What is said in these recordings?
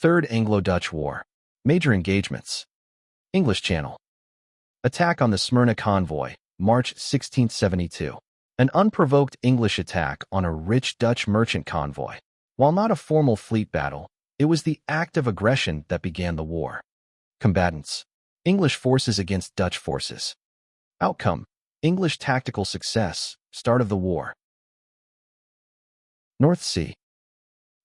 Third Anglo-Dutch War. Major engagements. English Channel. Attack on the Smyrna Convoy, March 1672. An unprovoked English attack on a rich Dutch merchant convoy. While not a formal fleet battle, it was the act of aggression that began the war. Combatants. English forces against Dutch forces. Outcome. English tactical success. Start of the war. North Sea.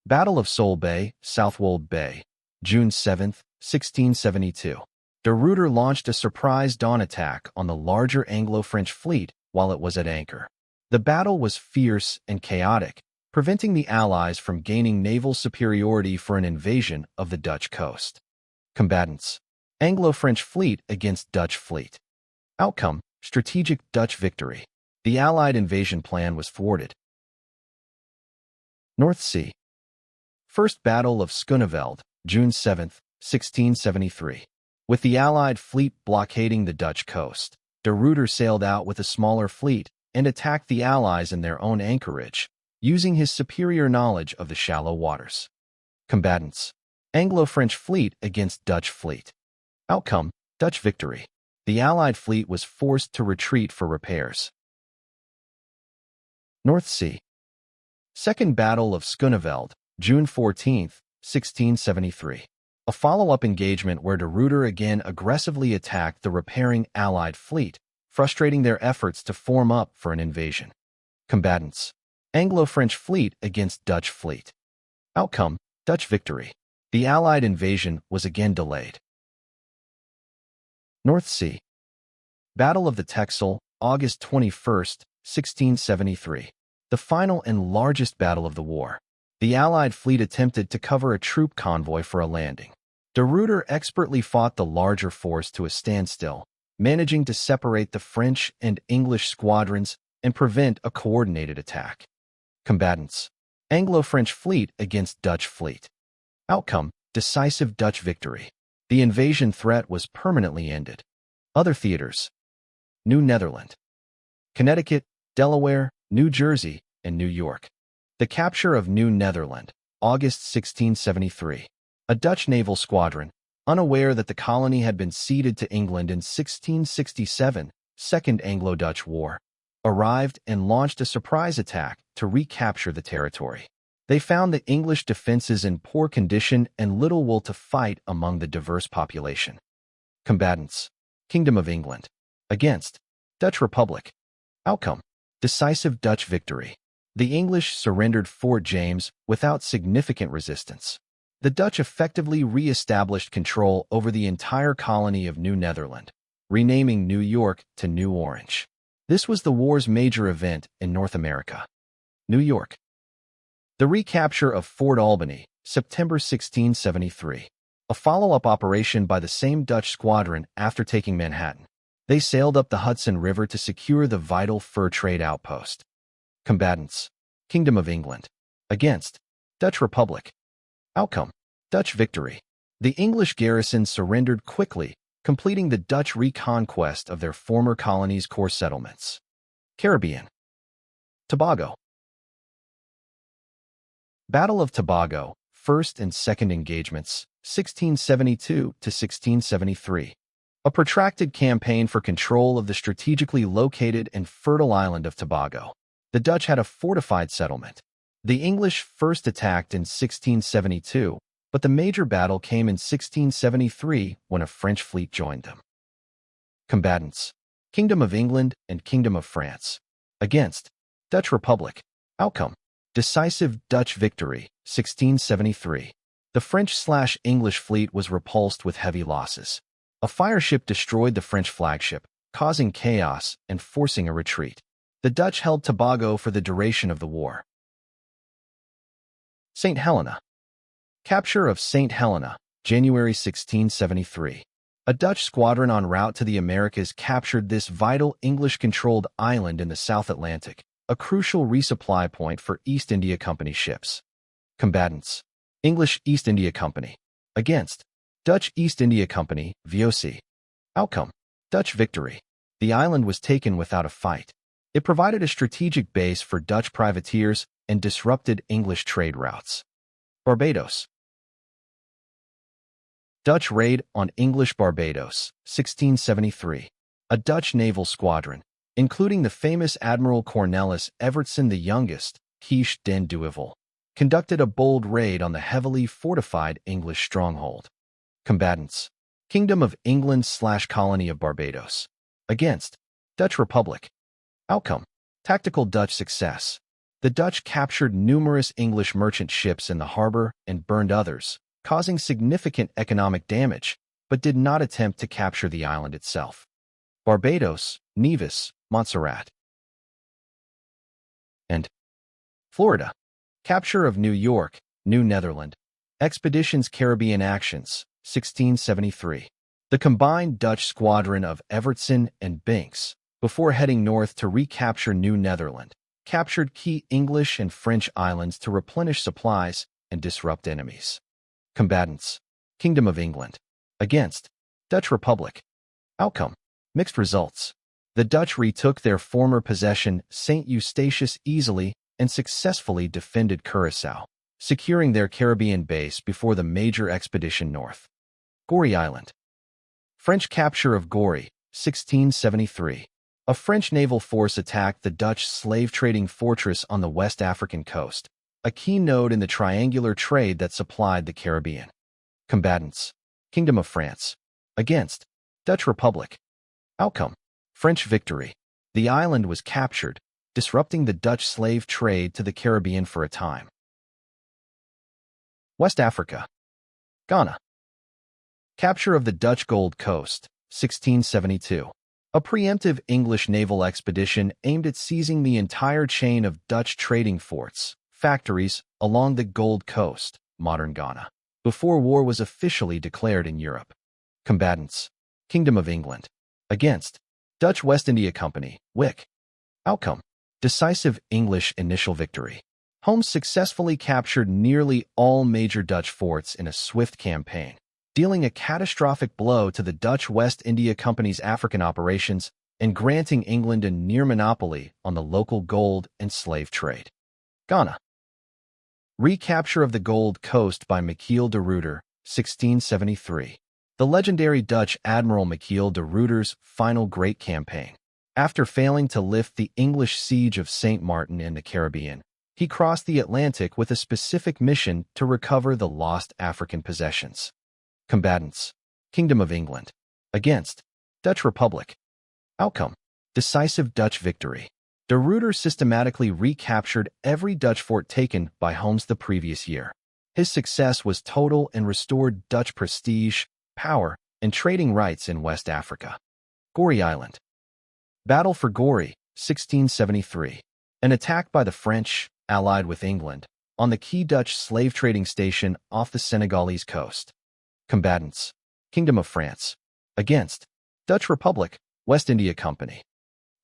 Battle of Sol Bay, Southwold Bay, June 7, 1672. De Ruyter launched a surprise dawn attack on the larger Anglo-French fleet while it was at anchor. The battle was fierce and chaotic, preventing the Allies from gaining naval superiority for an invasion of the Dutch coast. Combatants. Anglo-French fleet against Dutch fleet. Outcome. Strategic Dutch victory. The Allied invasion plan was thwarted. North Sea. First Battle of Schooneveld, June 7, 1673. With the Allied fleet blockading the Dutch coast, de Ruyter sailed out with a smaller fleet and attacked the Allies in their own anchorage, using his superior knowledge of the shallow waters. Combatants. Anglo-French fleet against Dutch fleet. Outcome. Dutch victory. The Allied fleet was forced to retreat for repairs. North Sea. Second Battle of Schooneveld, June 14, 1673. A follow-up engagement where de Ruyter again aggressively attacked the repairing Allied fleet, frustrating their efforts to form up for an invasion. Combatants. Anglo-French fleet against Dutch fleet. Outcome. Dutch victory. The Allied invasion was again delayed. North Sea. Battle of the Texel, August 21, 1673. The final and largest battle of the war. The Allied fleet attempted to cover a troop convoy for a landing. De Ruyter expertly fought the larger force to a standstill, managing to separate the French and English squadrons and prevent a coordinated attack. Combatants. Anglo-French fleet against Dutch fleet. Outcome. Decisive Dutch victory. The invasion threat was permanently ended. Other theaters. New Netherland. Connecticut, Delaware, New Jersey, and New York. The capture of New Netherland, August 1673. A Dutch naval squadron, unaware that the colony had been ceded to England in 1667, Second Anglo-Dutch War, arrived and launched a surprise attack to recapture the territory. They found the English defenses in poor condition and little will to fight among the diverse population. Combatants. Kingdom of England. Against Dutch Republic. Outcome. Decisive Dutch victory. The English surrendered Fort James without significant resistance. The Dutch effectively re-established control over the entire colony of New Netherland, renaming New York to New Orange. This was the war's major event in North America. New York. The recapture of Fort Albany, September 1673. A follow-up operation by the same Dutch squadron after taking Manhattan. They sailed up the Hudson River to secure the vital fur trade outpost. Combatants. Kingdom of England. Against Dutch Republic. Outcome. Dutch victory. The English garrison surrendered quickly, completing the Dutch reconquest of their former colonies' core settlements. Caribbean. Tobago. Battle of Tobago, First and Second Engagements, 1672 to 1673. A protracted campaign for control of the strategically located and fertile island of Tobago. The Dutch had a fortified settlement. The English first attacked in 1672, but the major battle came in 1673 when a French fleet joined them. Combatants. Kingdom of England and Kingdom of France. Against Dutch Republic. Outcome. Decisive Dutch victory, 1673. The French/English fleet was repulsed with heavy losses. A fireship destroyed the French flagship, causing chaos and forcing a retreat. The Dutch held Tobago for the duration of the war. St. Helena. Capture of St. Helena, January 1673. A Dutch squadron en route to the Americas captured this vital English-controlled island in the South Atlantic, a crucial resupply point for East India Company ships. Combatants. English East India Company. Against Dutch East India Company, VOC. Outcome. Dutch victory. The island was taken without a fight. It provided a strategic base for Dutch privateers and disrupted English trade routes. Barbados. Dutch raid on English Barbados, 1673. A Dutch naval squadron, including the famous Admiral Cornelis Evertsen the Youngest, Kish den Duivel, conducted a bold raid on the heavily fortified English stronghold. Combatants: Kingdom of England/Colony of Barbados. Against: Dutch Republic. Outcome: tactical Dutch success. The Dutch captured numerous English merchant ships in the harbor and burned others, causing significant economic damage, but did not attempt to capture the island itself. Barbados, Nevis, Montserrat. And Florida. Capture of New York, New Netherland. Expeditions Caribbean Actions, 1673. The combined Dutch squadron of Evertsen and Binks, before heading north to recapture New Netherland, captured key English and French islands to replenish supplies and disrupt enemies. Combatants: Kingdom of England. Against: Dutch Republic. Outcome: mixed results. The Dutch retook their former possession, St. Eustatius, easily and successfully defended Curaçao, securing their Caribbean base before the major expedition north. Gorée Island. French capture of Gorée, 1673. A French naval force attacked the Dutch slave-trading fortress on the West African coast, a key node in the triangular trade that supplied the Caribbean. Combatants: Kingdom of France. Against: Dutch Republic. Outcome: French victory. The island was captured, disrupting the Dutch slave trade to the Caribbean for a time. West Africa. Ghana. Capture of the Dutch Gold Coast, 1672. A preemptive English naval expedition aimed at seizing the entire chain of Dutch trading forts, factories, along the Gold Coast, modern Ghana, before war was officially declared in Europe. Combatants: Kingdom of England. Against: Dutch West India Company, WIC. Outcome: decisive English initial victory. Holmes successfully captured nearly all major Dutch forts in a swift campaign, dealing a catastrophic blow to the Dutch West India Company's African operations and granting England a near monopoly on the local gold and slave trade. Ghana. Recapture of the Gold Coast by Michiel de Ruyter, 1673. The legendary Dutch Admiral Michiel de Ruyter's final great campaign. After failing to lift the English siege of St. Martin in the Caribbean, he crossed the Atlantic with a specific mission to recover the lost African possessions. Combatants: Kingdom of England. Against: Dutch Republic. Outcome: decisive Dutch victory. De Ruyter systematically recaptured every Dutch fort taken by Holmes the previous year. His success was total and restored Dutch prestige, power, and trading rights in West Africa. Gorée Island. Battle for Gorée, 1673. An attack by the French, allied with England, on the key Dutch slave trading station off the Senegalese coast. Combatants: Kingdom of France. Against: Dutch Republic, West India Company.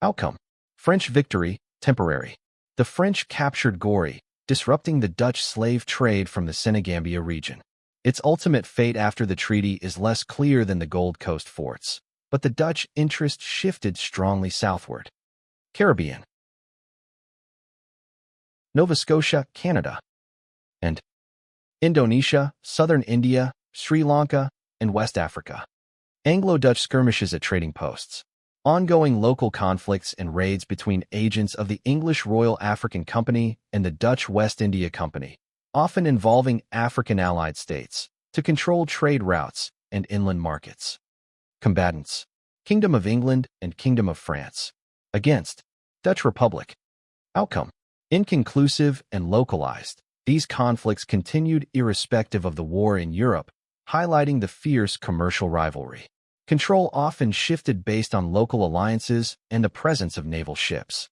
Outcome: French victory, temporary. The French captured Gorée, disrupting the Dutch slave trade from the Senegambia region. Its ultimate fate after the treaty is less clear than the Gold Coast forts, but the Dutch interest shifted strongly southward. Caribbean. Nova Scotia, Canada. And Indonesia, southern India, Sri Lanka, and West Africa. Anglo-Dutch skirmishes at trading posts. Ongoing local conflicts and raids between agents of the English Royal African Company and the Dutch West India Company, often involving African allied states, to control trade routes and inland markets. Combatants: Kingdom of England and Kingdom of France. Against: Dutch Republic. Outcome: inconclusive and localized. These conflicts continued irrespective of the war in Europe, highlighting the fierce commercial rivalry. Control often shifted based on local alliances and the presence of naval ships.